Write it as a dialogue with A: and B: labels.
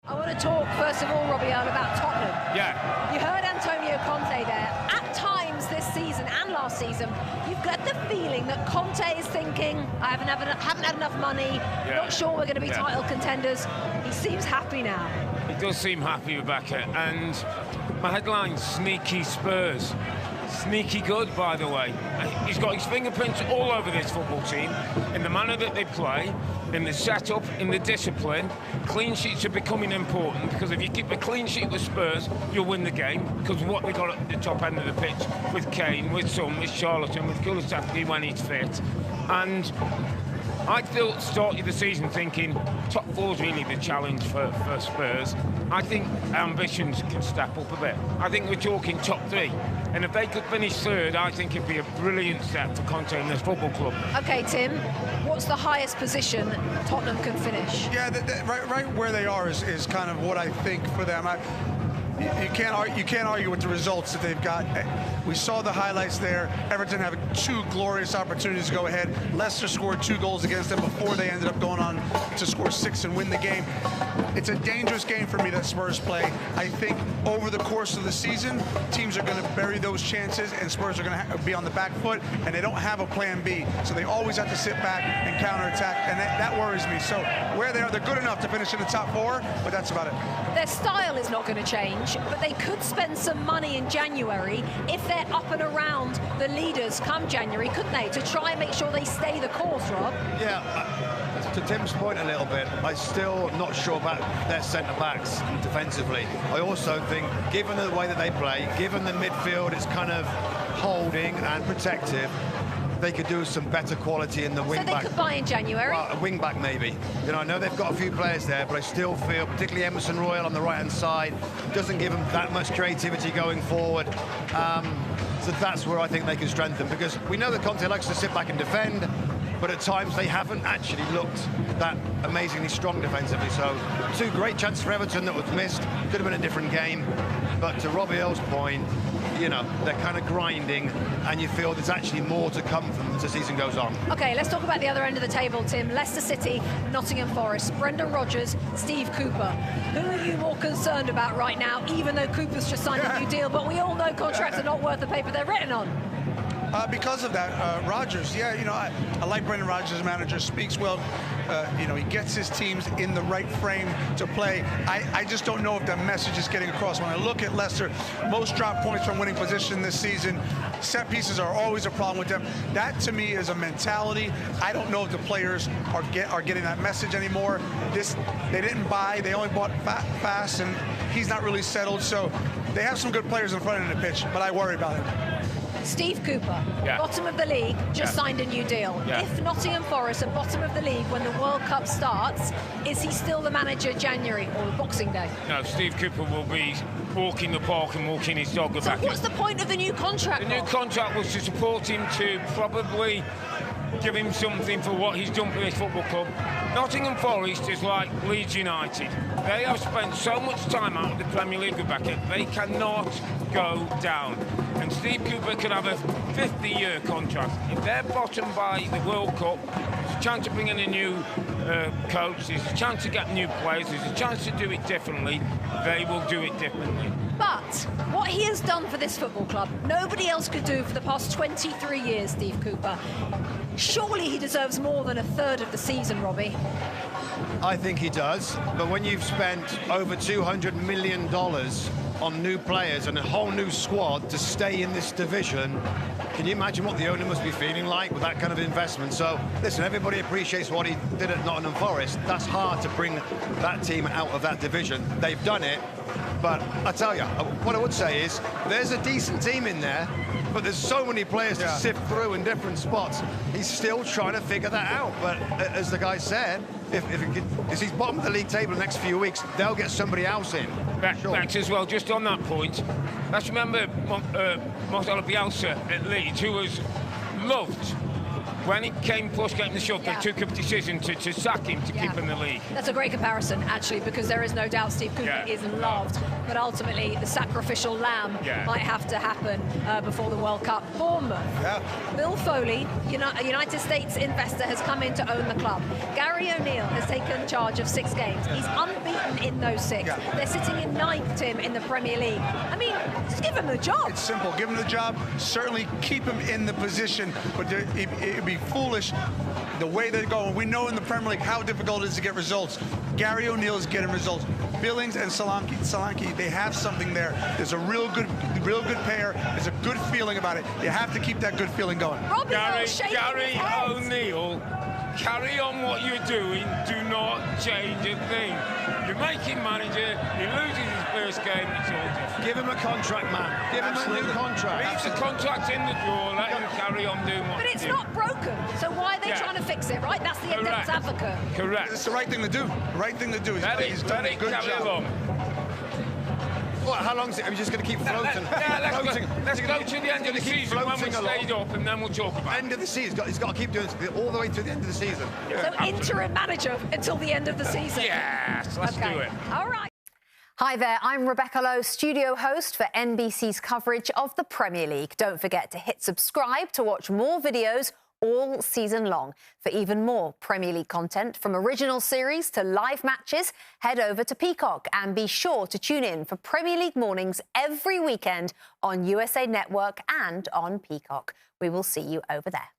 A: I want to talk, first of all, Robbie, about Tottenham.
B: Yeah.
A: You heard Antonio Conte there. At times this season and last season, you've got the feeling that Conte is thinking, I haven't had enough money, not sure we're going to be title contenders. He seems happy now.
B: He does seem happy, Rebecca. And my headline, sneaky Spurs. Sneaky good, by the way. He's got his fingerprints all over this football team, in the manner that they play, in the setup, in the discipline. Clean sheets are becoming important, because if you keep a clean sheet with Spurs, you'll win the game, because of what they got at the top end of the pitch with Kane, with Son, with Charlton, with Kulusevski when he's fit. And I still started the season thinking top four's really the challenge for Spurs. I think ambitions can step up a bit. I think we're talking top three. And if they could finish third, I think it'd be a brilliant step for Conte and this football club.
A: OK, Tim, what's the highest position Tottenham can finish?
C: Yeah, right where they are is kind of what I think for them. You can't argue with the results that they've got. We saw the highlights there. Everton have two glorious opportunities to go ahead. Leicester scored 2 goals against them before they ended up going on to score 6 and win the game. It's a dangerous game for me that Spurs play. I think over the course of the season, teams are going to bury those chances, and Spurs are going to be on the back foot, and they don't have a plan B. So they always have to sit back and counterattack, and that worries me. So where they are, they're good enough to finish in the top 4, but that's about it.
A: Their style is not going to change, but they could spend some money in January if they're up and around the leaders come January, couldn't they, to try and make sure they stay the course, Rob?
D: Yeah, to Tim's point a little bit, I'm still not sure about their centre-backs defensively. I also think, given the way that they play, given the midfield is kind of holding and protective, they could do some better quality in the wing-back.
A: So they could buy in January?
D: Well, a wing-back maybe. You know, I know they've got a few players there, but I still feel, particularly Emerson Royal on the right-hand side, doesn't give them that much creativity going forward. So that's where I think they can strengthen, because we know that Conte likes to sit back and defend, but at times they haven't actually looked that amazingly strong defensively. So 2 great chances for Everton that was missed. Could have been a different game. But to Robbie Earl's point, you know, they're kind of grinding, and you feel there's actually more to come from them as the season goes on. OK,
A: let's talk about the other end of the table, Tim. Leicester City, Nottingham Forest, Brendan Rodgers, Steve Cooper. Who are you more concerned about right now, even though Cooper's just signed a new deal? But we all know contracts are not worth the paper they're written on.
C: Because of that, Rodgers, yeah, you know, I like Brendan Rodgers as manager, speaks well. You know, he gets his teams in the right frame to play. I just don't know if the message is getting across. When I look at Leicester, most drop points from winning position this season. Set pieces are always a problem with them. That, to me, is a mentality. I don't know if the players are getting that message anymore. They didn't buy. They only bought fast, and he's not really settled. So they have some good players in front of the pitch, but I worry about him.
A: Steve Cooper, bottom of the league, just signed a new deal. If Nottingham Forest are bottom of the league when the World Cup starts, is he still the manager January or Boxing Day?
B: No, Steve Cooper will be walking the park and walking his dog back.
A: So what's the point of the new contract?
B: The new contract was to support him, to probably give him something for what he's done for this football club. Nottingham Forest is like Leeds United. They have spent so much time out of the Premier League, Rebecca, they cannot go down. And Steve Cooper could have a 50-year contract. If they're bottom by the World Cup, there's a chance to bring in a new coach, there's a chance to get new players, there's a chance to do it differently. They will do it differently.
A: But what he has done for this football club, nobody else could do for the past 23 years, Steve Cooper. Surely he deserves more than a third of the season, Robbie.
D: I think he does, but when you've spent over $200 million on new players and a whole new squad to stay in this division, can you imagine what the owner must be feeling like with that kind of investment? So, listen, everybody appreciates what he did at Nottingham Forest. That's hard to bring that team out of that division. They've done it, but I tell you, what I would say is there's a decent team in there, but there's so many players to sift through in different spots. He's still trying to figure that out, but as the guy said, if he's bottom of the league table the next few weeks, they'll get somebody else in.
B: Thanks as well, just on that point, let's remember Marcelo Bielsa at Leeds, who was loved when it came push getting the shove, they took a decision to sack him to keep him in the league.
A: That's a great comparison, actually, because there is no doubt Steve Cooper is loved, but ultimately the sacrificial lamb might have to happen before the World Cup. Bournemouth. Bill Foley, United States investor, has come in to own the club. Gary O'Neill has taken charge of 6 games. He's unbeaten in those 6. They're sitting in 9th, Tim, in the Premier League. I mean, just give him the job.
C: It's simple. Give him the job. Certainly keep him in the position, but it would be foolish the way they're going. We know in the Premier League how difficult it is to get results. Gary O'Neill is getting results. Billings and Solanke, they have something there. There's a real good pair. There's a good feeling about it. You have to keep that good feeling going.
B: Gary O'Neill, carry on what you're doing. Do not change a thing. You're making manager. He loses his first game. It's all different.
D: Give him a contract, man. Give him a new contract.
B: Leave the contract in the drawer. Let him carry on doing what
A: But it's not broken. So why are they trying to fix it, right? That's the adept advocate.
B: Correct.
C: It's the right thing to do. The right thing to do.
B: He's done a good job.
D: What, how long is it? Are we just going to keep floating?
B: Let's go to the end of the season when we stayed up, and then we'll talk about it.
D: End of the season. He's got to keep doing it all the way to the end of the season.
A: So interim manager until the end of the season.
B: Yes, let's do it.
A: All right.
E: Hi there, I'm Rebecca Lowe, studio host for NBC's coverage of the Premier League. Don't forget to hit subscribe to watch more videos all season long. For even more Premier League content, from original series to live matches, head over to Peacock and be sure to tune in for Premier League mornings every weekend on USA Network and on Peacock. We will see you over there.